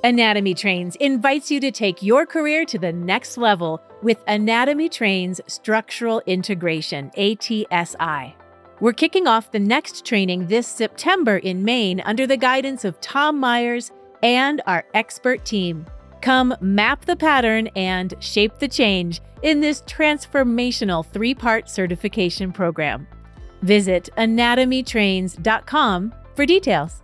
Anatomy Trains invites you to take your career to the next level with Anatomy Trains Structural Integration, ATSI. We're kicking off the next training this September in Maine under the guidance of Tom Myers and our expert team. Come map the pattern and shape the change in this transformational 3-part certification program. Visit anatomytrains.com for details.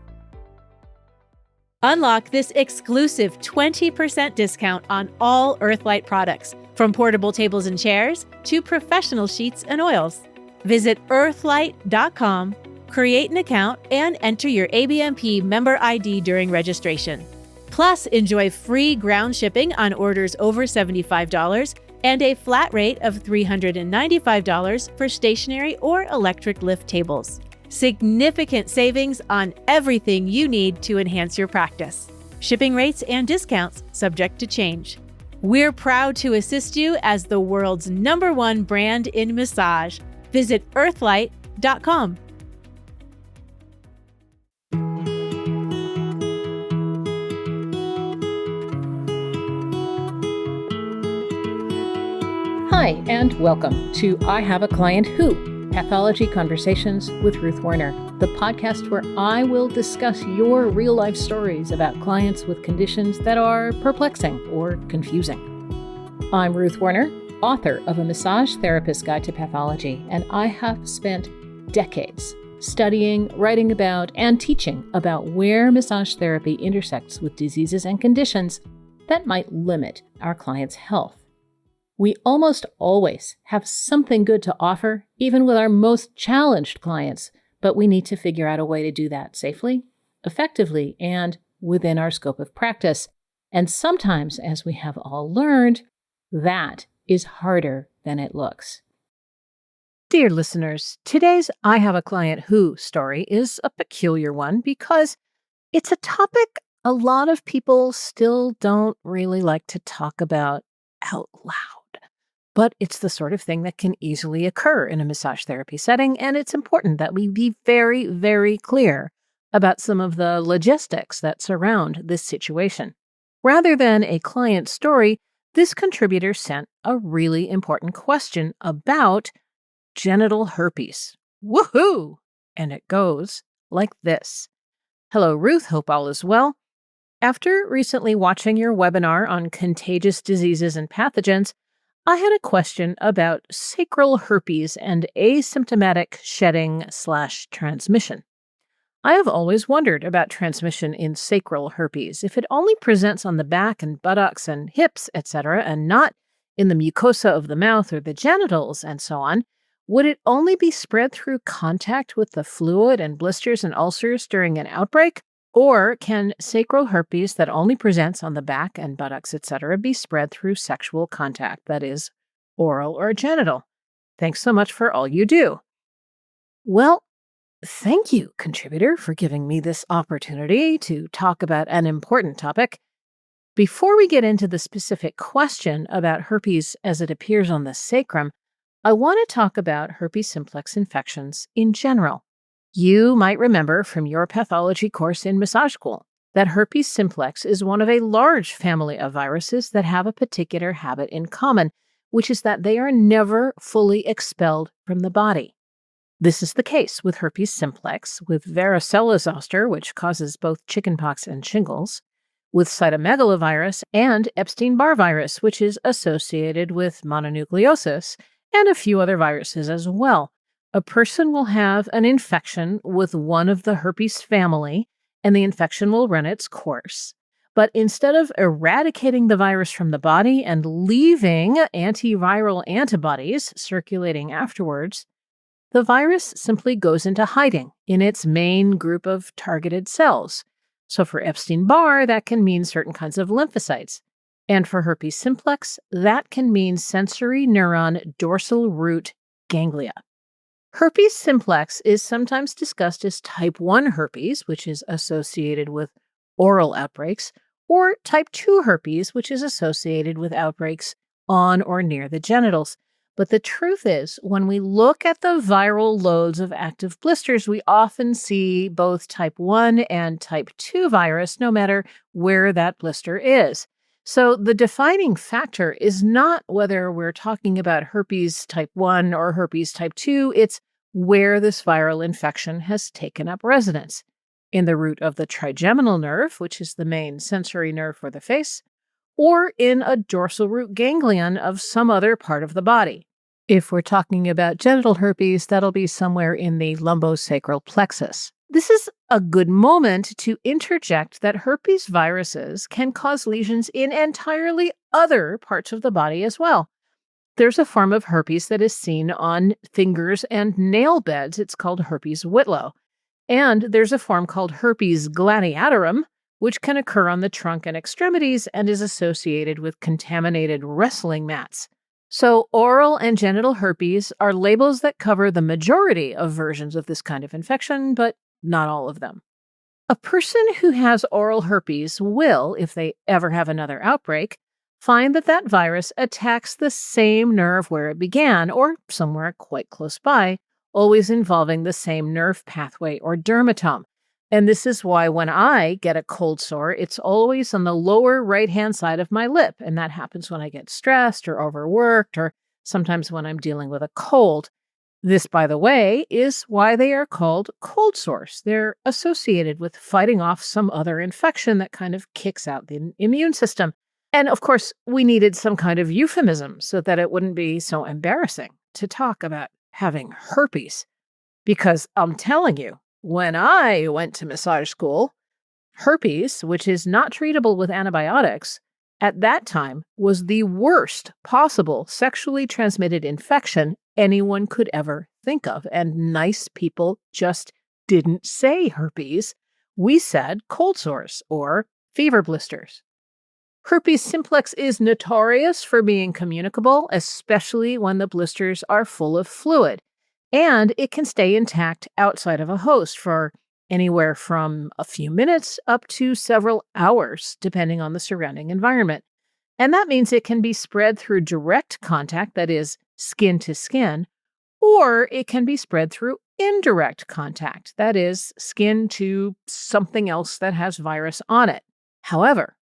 Unlock this exclusive 20% discount on all Earthlight products, from portable tables and chairs to professional sheets and oils. Visit earthlight.com, create an account, and enter your ABMP member ID during registration. Plus, enjoy free ground shipping on orders over $75 and a flat rate of $395 for stationary or electric lift tables. Significant savings on everything you need to enhance your practice. Shipping rates and discounts subject to change. We're proud to assist you as the world's #1 brand in massage. Visit earthlight.com. Hi, and welcome to I Have a Client Who, Pathology Conversations with Ruth Werner, the podcast where I will discuss your real-life stories about clients with conditions that are perplexing or confusing. I'm Ruth Werner, author of A Massage Therapist's Guide to Pathology, and I have spent decades studying, writing about, and teaching about where massage therapy intersects with diseases and conditions that might limit our clients' health. We almost always have something good to offer, even with our most challenged clients, but we need to figure out a way to do that safely, effectively, and within our scope of practice. And sometimes, as we have all learned, that is harder than it looks. Dear listeners, today's I Have a Client Who story is a peculiar one because it's a topic a lot of people still don't really like to talk about out loud. But it's the sort of thing that can easily occur in a massage therapy setting, and it's important that we be very, very clear about some of the logistics that surround this situation. Rather than a client story, this contributor sent a really important question about genital herpes. Woohoo! And it goes like this. Hello, Ruth. Hope all is well. After recently watching your webinar on contagious diseases and pathogens, I had a question about sacral herpes and asymptomatic shedding/transmission. I have always wondered about transmission in sacral herpes. If it only presents on the back and buttocks and hips, etc., and not in the mucosa of the mouth or the genitals and so on, would it only be spread through contact with the fluid and blisters and ulcers during an outbreak? Or can sacral herpes that only presents on the back and buttocks, etc., be spread through sexual contact, that is, oral or genital? Thanks so much for all you do. Well, thank you, contributor, for giving me this opportunity to talk about an important topic. Before we get into the specific question about herpes as it appears on the sacrum, I want to talk about herpes simplex infections in general. You might remember from your pathology course in massage school that herpes simplex is one of a large family of viruses that have a particular habit in common, which is that they are never fully expelled from the body. This is the case with herpes simplex, with varicella zoster, which causes both chickenpox and shingles, with cytomegalovirus and Epstein-Barr virus, which is associated with mononucleosis, and a few other viruses as well. A person will have an infection with one of the herpes family, and the infection will run its course. But instead of eradicating the virus from the body and leaving antiviral antibodies circulating afterwards, the virus simply goes into hiding in its main group of targeted cells. So for Epstein-Barr, that can mean certain kinds of lymphocytes. And for herpes simplex, that can mean sensory neuron dorsal root ganglia. Herpes simplex is sometimes discussed as type 1 herpes, which is associated with oral outbreaks, or type 2 herpes, which is associated with outbreaks on or near the genitals. But the truth is, when we look at the viral loads of active blisters, we often see both type 1 and type 2 virus, no matter where that blister is. So the defining factor is not whether we're talking about herpes type 1 or herpes type 2, it's where this viral infection has taken up residence. In the root of the trigeminal nerve, which is the main sensory nerve for the face, or in a dorsal root ganglion of some other part of the body. If we're talking about genital herpes, that'll be somewhere in the lumbosacral plexus. This is a good moment to interject that herpes viruses can cause lesions in entirely other parts of the body as well. There's a form of herpes that is seen on fingers and nail beds. It's called herpes whitlow. And there's a form called herpes gladiatorum, which can occur on the trunk and extremities and is associated with contaminated wrestling mats. So oral and genital herpes are labels that cover the majority of versions of this kind of infection, but not all of them. A person who has oral herpes will, if they ever have another outbreak, find that that virus attacks the same nerve where it began, or somewhere quite close by, always involving the same nerve pathway or dermatome. And this is why when I get a cold sore, it's always on the lower right-hand side of my lip. And that happens when I get stressed or overworked, or sometimes when I'm dealing with a cold. This, by the way, is why they are called cold sores. They're associated with fighting off some other infection that kind of kicks out the immune system. And of course, we needed some kind of euphemism so that it wouldn't be so embarrassing to talk about having herpes. Because I'm telling you, when I went to massage school, herpes, which is not treatable with antibiotics, at that time was the worst possible sexually transmitted infection anyone could ever think of. And nice people just didn't say herpes. We said cold sores or fever blisters. Herpes simplex is notorious for being communicable, especially when the blisters are full of fluid. And it can stay intact outside of a host for anywhere from a few minutes up to several hours, depending on the surrounding environment. And that means it can be spread through direct contact, that is, skin to skin, or it can be spread through indirect contact, that is, skin to something else that has virus on it. However,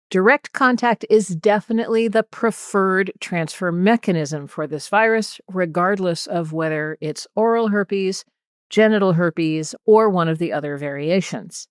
direct contact is definitely the preferred transfer mechanism for this virus, regardless of whether it's oral herpes, genital herpes, or one of the other variations.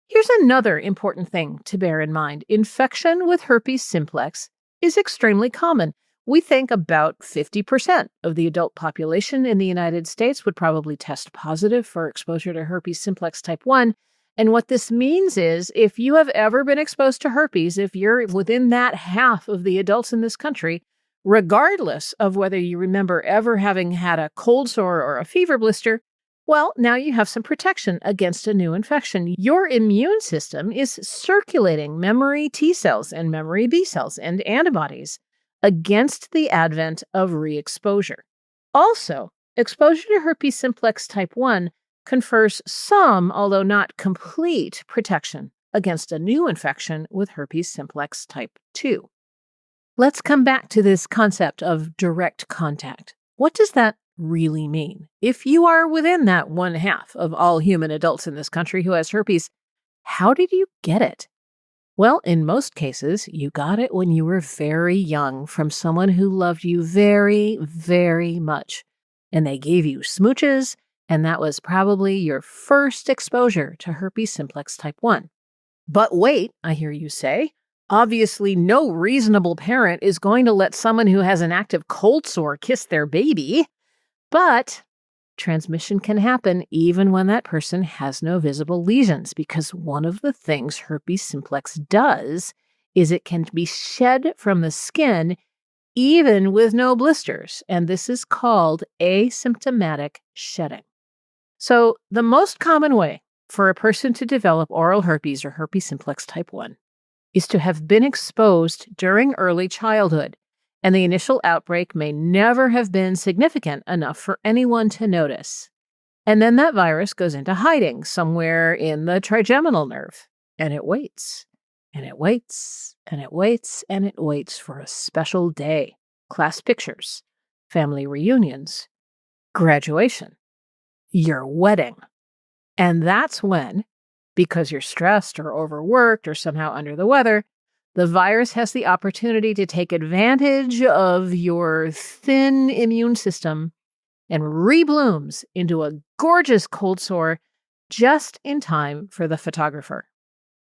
Here's another important thing to bear in mind. Infection with herpes simplex is extremely common. We think about 50% of the adult population in the United States would probably test positive for exposure to herpes simplex type 1. And what this means is if you have ever been exposed to herpes, if you're within that half of the adults in this country, regardless of whether you remember ever having had a cold sore or a fever blister, well, now you have some protection against a new infection. Your immune system is circulating memory T cells and memory B cells and antibodies against the advent of re-exposure. Also, exposure to herpes simplex type 1 confers some, although not complete, protection against a new infection with herpes simplex type 2. Let's come back to this concept of direct contact. What does that really mean? If you are within that 1/2 of all human adults in this country who has herpes, how did you get it? Well, in most cases, you got it when you were very young from someone who loved you very, very much. And they gave you smooches, and that was probably your first exposure to herpes simplex type 1. But wait, I hear you say, obviously no reasonable parent is going to let someone who has an active cold sore kiss their baby. But transmission can happen even when that person has no visible lesions, because one of the things herpes simplex does is it can be shed from the skin even with no blisters, and this is called asymptomatic shedding. So the most common way for a person to develop oral herpes or herpes simplex type 1 is to have been exposed during early childhood, and the initial outbreak may never have been significant enough for anyone to notice. And then that virus goes into hiding somewhere in the trigeminal nerve, and it waits, and it waits, and it waits, and it waits for a special day. Class pictures. family reunions, graduation, your wedding. And that's when, because you're stressed or overworked or somehow under the weather, the virus has the opportunity to take advantage of your thin immune system and reblooms into a gorgeous cold sore just in time for the photographer.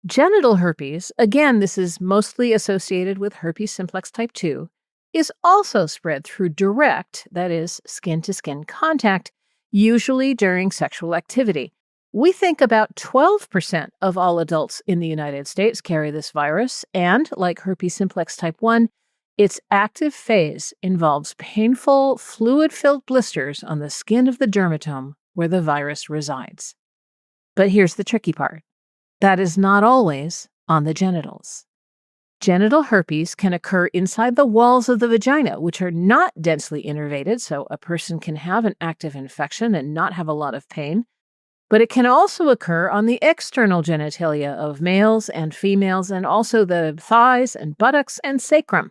Genital herpes, again, this is mostly associated with herpes simplex type 2, is also spread through direct, that is, skin-to-skin contact, usually during sexual activity. We think about 12% of all adults in the United States carry this virus, and like herpes simplex type 1, its active phase involves painful, fluid-filled blisters on the skin of the dermatome where the virus resides. But here's the tricky part. That is not always on the genitals. Genital herpes can occur inside the walls of the vagina, which are not densely innervated, so a person can have an active infection and not have a lot of pain. But it can also occur on the external genitalia of males and females, and also the thighs and buttocks and sacrum,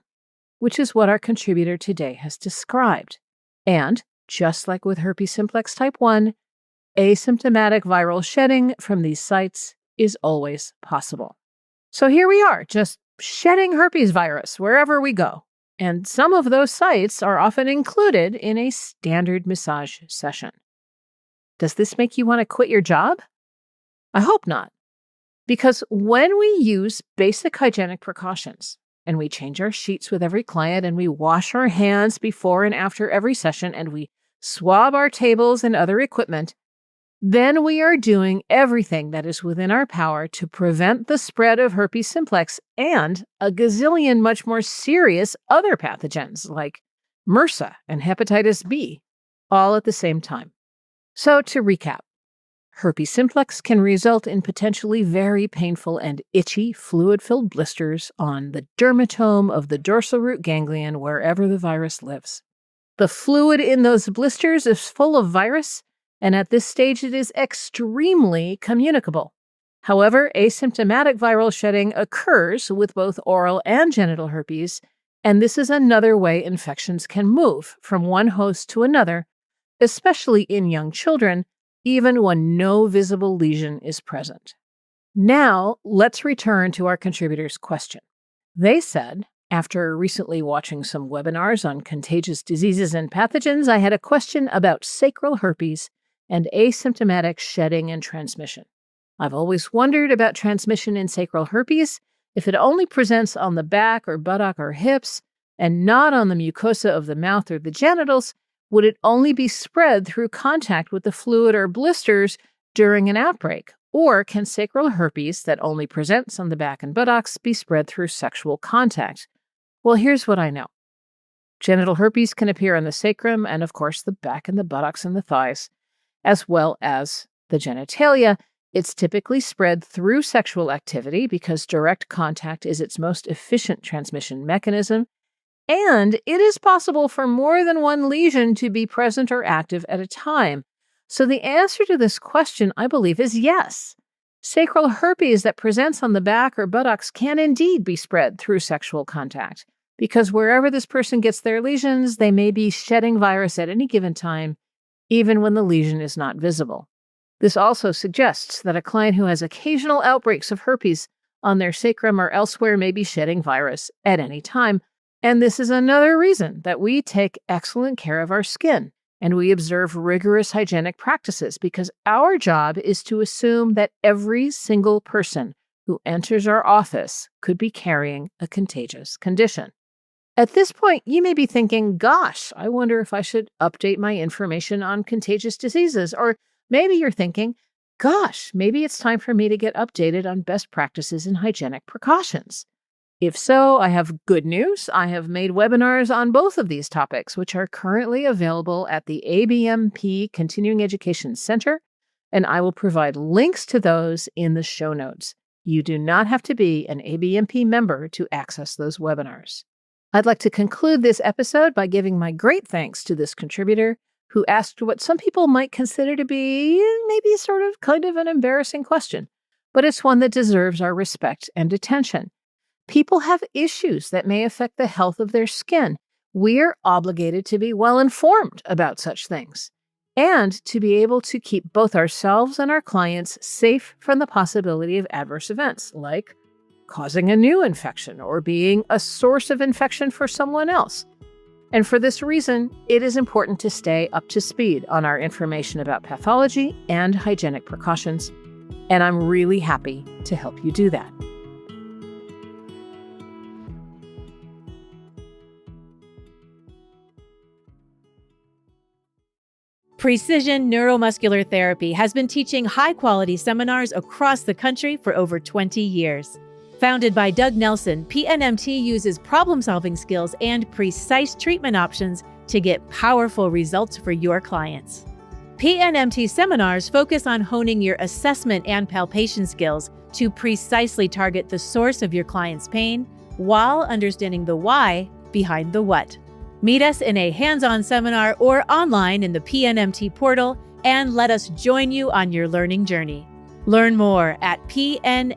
which is what our contributor today has described. And, just like with herpes simplex type 1, asymptomatic viral shedding from these sites is always possible. So here we are, just shedding herpes virus wherever we go. And some of those sites are often included in a standard massage session. Does this make you want to quit your job? I hope not. Because when we use basic hygienic precautions, and we change our sheets with every client, and we wash our hands before and after every session, and we swab our tables and other equipment, then we are doing everything that is within our power to prevent the spread of herpes simplex and a gazillion much more serious other pathogens like MRSA and hepatitis B, all at the same time. So to recap, herpes simplex can result in potentially very painful and itchy fluid-filled blisters on the dermatome of the dorsal root ganglion wherever the virus lives. The fluid in those blisters is full of virus, and at this stage it is extremely communicable. However, asymptomatic viral shedding occurs with both oral and genital herpes, and this is another way infections can move from one host to another, especially in young children, even when no visible lesion is present. Now, let's return to our contributors' question. They said, after recently watching some webinars on contagious diseases and pathogens, I had a question about sacral herpes and asymptomatic shedding and transmission. I've always wondered about transmission in sacral herpes. If it only presents on the back or buttock or hips and not on the mucosa of the mouth or the genitals, would it only be spread through contact with the fluid or blisters during an outbreak? Or can sacral herpes that only presents on the back and buttocks be spread through sexual contact? Well, here's what I know. Genital herpes can appear on the sacrum and, of course, the back and the buttocks and the thighs, as well as the genitalia. It's typically spread through sexual activity because direct contact is its most efficient transmission mechanism. And it is possible for more than one lesion to be present or active at a time. So the answer to this question, I believe, is yes. Sacral herpes that presents on the back or buttocks can indeed be spread through sexual contact, because wherever this person gets their lesions, they may be shedding virus at any given time, even when the lesion is not visible. This also suggests that a client who has occasional outbreaks of herpes on their sacrum or elsewhere may be shedding virus at any time. And this is another reason that we take excellent care of our skin and we observe rigorous hygienic practices, because our job is to assume that every single person who enters our office could be carrying a contagious condition. At this point, you may be thinking, gosh, I wonder if I should update my information on contagious diseases. Or maybe you're thinking, gosh, maybe it's time for me to get updated on best practices in hygienic precautions. If so, I have good news. I have made webinars on both of these topics, which are currently available at the ABMP Continuing Education Center, and I will provide links to those in the show notes. You do not have to be an ABMP member to access those webinars. I'd like to conclude this episode by giving my great thanks to this contributor who asked what some people might consider to be maybe sort of kind of an embarrassing question, but it's one that deserves our respect and attention. People have issues that may affect the health of their skin. we're obligated to be well informed about such things and to be able to keep both ourselves and our clients safe from the possibility of adverse events, like causing a new infection or being a source of infection for someone else. And for this reason, it is important to stay up to speed on our information about pathology and hygienic precautions, and I'm really happy to help you do that. Precision Neuromuscular Therapy has been teaching high-quality seminars across the country for over 20 years. Founded by Doug Nelson, PNMT uses problem-solving skills and precise treatment options to get powerful results for your clients. PNMT seminars focus on honing your assessment and palpation skills to precisely target the source of your client's pain while understanding the why behind the what. Meet us in a hands-on seminar or online in the PNMT portal and let us join you on your learning journey. Learn more at pnmt.org.